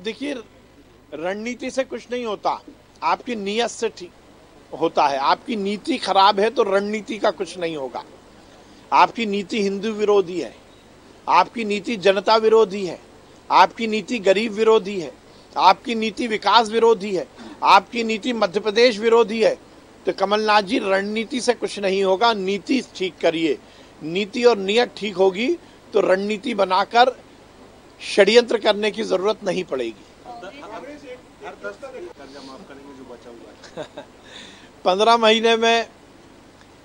देखिए, रणनीति से कुछ नहीं होता, आपकी नीयत से ठीक होता है। आपकी नीति खराब है तो रणनीति का कुछ नहीं होगा। आपकी नीति हिंदू विरोधी है, आपकी नीति जनता विरोधी है, आपकी नीति गरीब विरोधी है, आपकी नीति विकास विरोधी है, आपकी नीति मध्य प्रदेश विरोधी है। तो कमलनाथ जी, रणनीति से कुछ नहीं होगा, नीति ठीक करिए। नीति और नियत ठीक होगी तो रणनीति बनाकर षड्यंत्र करने की जरूरत नहीं पड़ेगी। 15 महीने में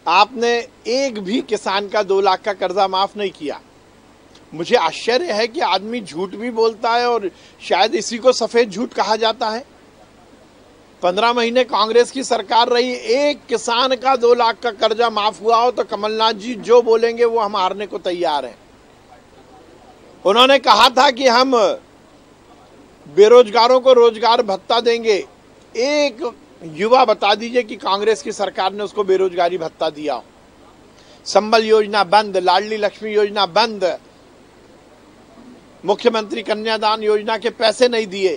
आपने एक भी किसान का 2 लाख का कर्जा माफ नहीं किया। मुझे आश्चर्य है कि आदमी झूठ भी बोलता है और शायद इसी को सफेद झूठ कहा जाता है। 15 महीने कांग्रेस की सरकार रही, एक किसान का 2 लाख का कर्जा माफ हुआ हो तो कमलनाथ जी जो बोलेंगे वो हम हारने को तैयार हैं। उन्होंने कहा था कि हम बेरोजगारों को रोजगार भत्ता देंगे। एक युवा बता दीजिए कि कांग्रेस की सरकार ने उसको बेरोजगारी भत्ता दिया हो। संबल योजना बंद, लाडली लक्ष्मी योजना बंद, मुख्यमंत्री कन्यादान योजना के पैसे नहीं दिए।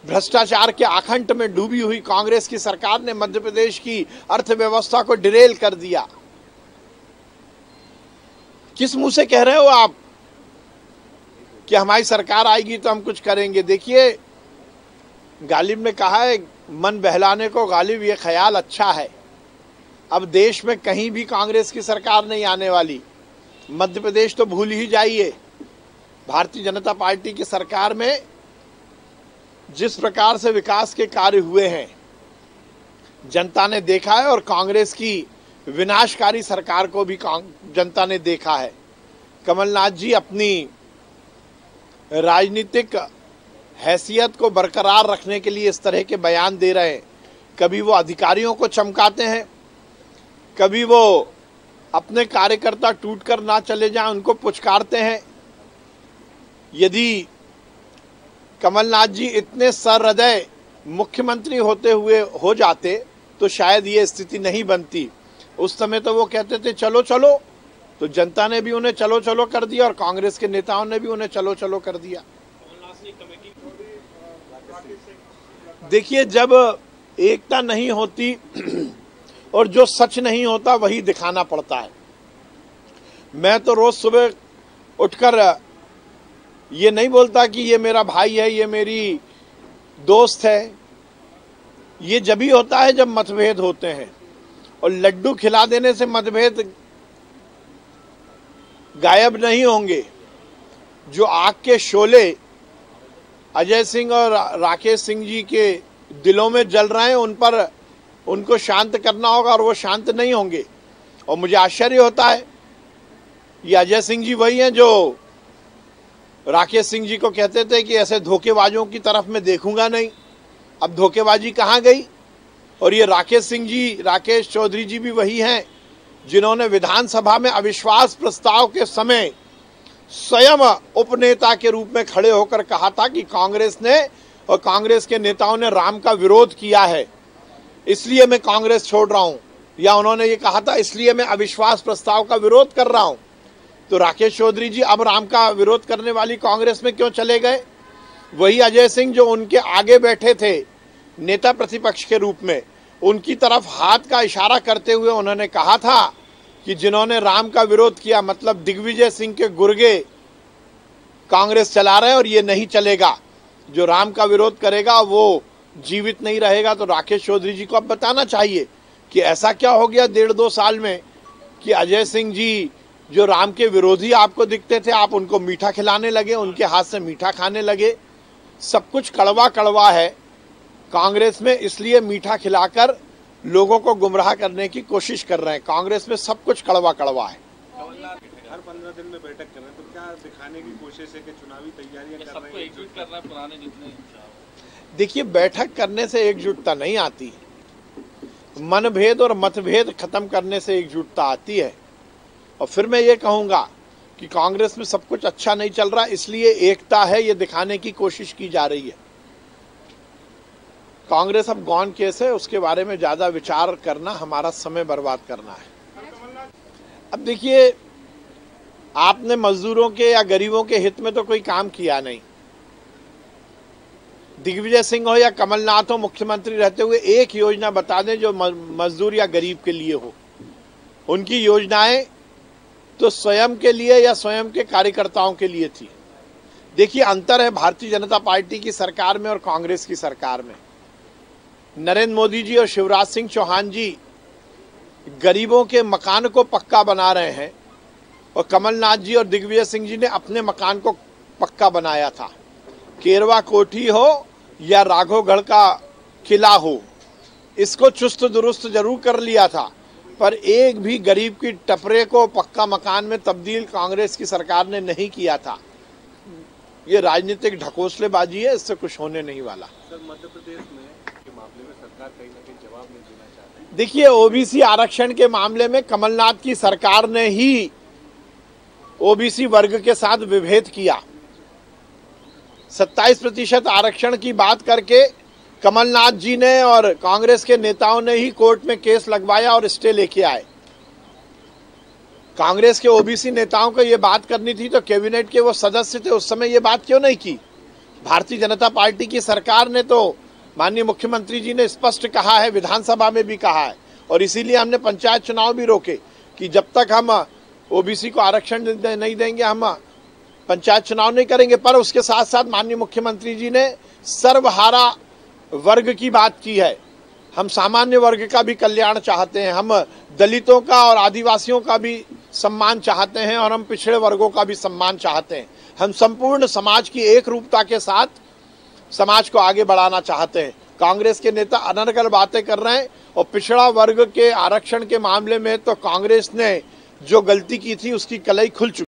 भ्रष्टाचार के आखंड में डूबी हुई कांग्रेस की सरकार ने मध्य प्रदेश की अर्थव्यवस्था को डिरेल कर दिया। किस मुंह से कह रहे हो आप कि हमारी सरकार आएगी तो हम कुछ करेंगे? देखिए, गालिब ने कहा है, मन बहलाने को गालिब, ये ख्याल अच्छा है। अब देश में कहीं भी कांग्रेस की सरकार नहीं आने वाली। मध्य प्रदेश तो भूल ही जाइए। भारतीय जनता पार्टी की सरकार में जिस प्रकार से विकास के कार्य हुए हैं जनता ने देखा है, और कांग्रेस की विनाशकारी सरकार को भी जनता ने देखा है। कमलनाथ जी अपनी राजनीतिक हैसियत को बरकरार रखने के लिए इस तरह के बयान दे रहे हैं। कभी वो अधिकारियों को चमकाते हैं, कभी वो अपने कार्यकर्ता टूटकर ना चले जाएं उनको पुचकारते हैं। यदि कमलनाथ जी इतने सहृदय मुख्यमंत्री होते हुए हो जाते तो शायद ये स्थिति नहीं बनती। उस समय तो वो कहते थे चलो चलो, तो जनता ने भी उन्हें चलो चलो कर दिया और कांग्रेस के नेताओं ने भी उन्हें चलो चलो कर दिया। देखिए, जब एकता नहीं होती और जो सच नहीं होता वही दिखाना पड़ता है। मैं तो रोज सुबह उठकर ये नहीं बोलता कि ये मेरा भाई है, ये मेरी दोस्त है। ये जब ही होता है जब मतभेद होते हैं, और लड्डू खिला देने से मतभेद गायब नहीं होंगे। जो आग के शोले अजय सिंह और राकेश सिंह जी के दिलों में जल रहे हैं, उन पर उनको शांत करना होगा, और वो शांत नहीं होंगे। और मुझे आश्चर्य होता है, ये अजय सिंह जी वही हैं जो राकेश सिंह जी को कहते थे कि ऐसे धोखेबाजों की तरफ मैं देखूंगा नहीं। अब धोखेबाजी कहाँ गई? और ये राकेश चौधरी जी भी वही हैं जिन्होंने विधानसभा में अविश्वास प्रस्ताव के समय स्वयं उपनेता के रूप में खड़े होकर कहा था कि कांग्रेस ने और कांग्रेस के नेताओं ने राम का विरोध किया है, इसलिए मैं कांग्रेस छोड़ रहा हूं। या उन्होंने ये कहा था, इसलिए मैं अविश्वास प्रस्ताव का विरोध कर रहा हूं। तो राकेश चौधरी जी अब राम का विरोध करने वाली कांग्रेस में क्यों चले गए? वही अजय सिंह जो उनके आगे बैठे थे नेता प्रतिपक्ष के रूप में, उनकी तरफ हाथ का इशारा करते हुए उन्होंने कहा था कि जिन्होंने राम का विरोध किया, मतलब दिग्विजय सिंह के गुर्गे कांग्रेस चला रहे हैं और ये नहीं चलेगा। जो राम का विरोध करेगा वो जीवित नहीं रहेगा। तो राकेश चौधरी जी को अब बताना चाहिए कि ऐसा क्या हो गया 1.5-2 साल में कि अजय सिंह जी जो राम के विरोधी आपको दिखते थे, आप उनको मीठा खिलाने लगे, उनके हाथ से मीठा खाने लगे। सब कुछ कड़वा कड़वा है कांग्रेस में, इसलिए मीठा खिलाकर लोगों को गुमराह करने की कोशिश कर रहे हैं। कांग्रेस में सब कुछ कड़वा कड़वा है। हर 15 दिन में बैठक कर रहे हैं, तो क्या दिखाने की कोशिश है कि चुनावी तैयारियां कर रहे हैं? एकजुट कर रहा है पुराने जितने। देखिए, बैठक करने से एकजुटता नहीं आती, मनभेद और मतभेद खत्म करने से एकजुटता आती है। और फिर मैं ये कहूंगा कि कांग्रेस में सब कुछ अच्छा नहीं चल रहा, इसलिए एकता है ये दिखाने की कोशिश की जा रही है। कांग्रेस अब गौन केस है, उसके बारे में ज्यादा विचार करना हमारा समय बर्बाद करना है। अब देखिए, आपने मजदूरों के या गरीबों के हित में तो कोई काम किया नहीं। दिग्विजय सिंह हो या कमलनाथ हो, मुख्यमंत्री रहते हुए एक योजना बता दें जो मजदूर या गरीब के लिए हो। उनकी योजनाएं तो स्वयं के लिए या स्वयं के कार्यकर्ताओं के लिए थी। देखिए, अंतर है भारतीय जनता पार्टी की सरकार में और कांग्रेस की सरकार में। नरेंद्र मोदी जी और शिवराज सिंह चौहान जी गरीबों के मकान को पक्का बना रहे हैं और कमलनाथ जी और दिग्विजय सिंह जी ने अपने मकान को पक्का बनाया था। केरवा कोठी हो या राघवगढ़ का किला हो, इसको चुस्त दुरुस्त जरूर कर लिया था, पर एक भी गरीब की टपरे को पक्का मकान में तब्दील कांग्रेस की सरकार ने नहीं किया था। ये राजनीतिक ढकोसलेबाजी है, इससे कुछ होने नहीं वाला। सर, मध्य प्रदेश में के मामले में सरकार कहीं ना कहीं जवाब नहीं देना चाहती। देखिए, ओबीसी आरक्षण के मामले में कमलनाथ की सरकार ने ही ओबीसी वर्ग के साथ विभेद किया। 27% आरक्षण की बात करके कमलनाथ जी ने और कांग्रेस के नेताओं ने ही कोर्ट में केस लगवाया और स्टे लेके आए। कांग्रेस के ओबीसी नेताओं को ये बात करनी थी तो कैबिनेट के वो सदस्य थे, उस समय ये बात क्यों नहीं की? भारतीय जनता पार्टी की सरकार ने तो, माननीय मुख्यमंत्री जी ने स्पष्ट कहा है, विधानसभा में भी कहा है, और इसीलिए हमने पंचायत चुनाव भी रोके कि जब तक हम ओबीसी को आरक्षण नहीं देंगे हम पंचायत चुनाव नहीं करेंगे। पर उसके साथ साथ माननीय मुख्यमंत्री जी ने सर्वहारा वर्ग की बात की है। हम सामान्य वर्ग का भी कल्याण चाहते हैं, हम दलितों का और आदिवासियों का भी सम्मान चाहते हैं और हम पिछड़े वर्गों का भी सम्मान चाहते हैं। हम संपूर्ण समाज की एक रूपता के साथ समाज को आगे बढ़ाना चाहते हैं। कांग्रेस के नेता अनर्गल बातें कर रहे हैं और पिछड़ा वर्ग के आरक्षण के मामले में तो कांग्रेस ने जो गलती की थी उसकी कलई खुल चुकी।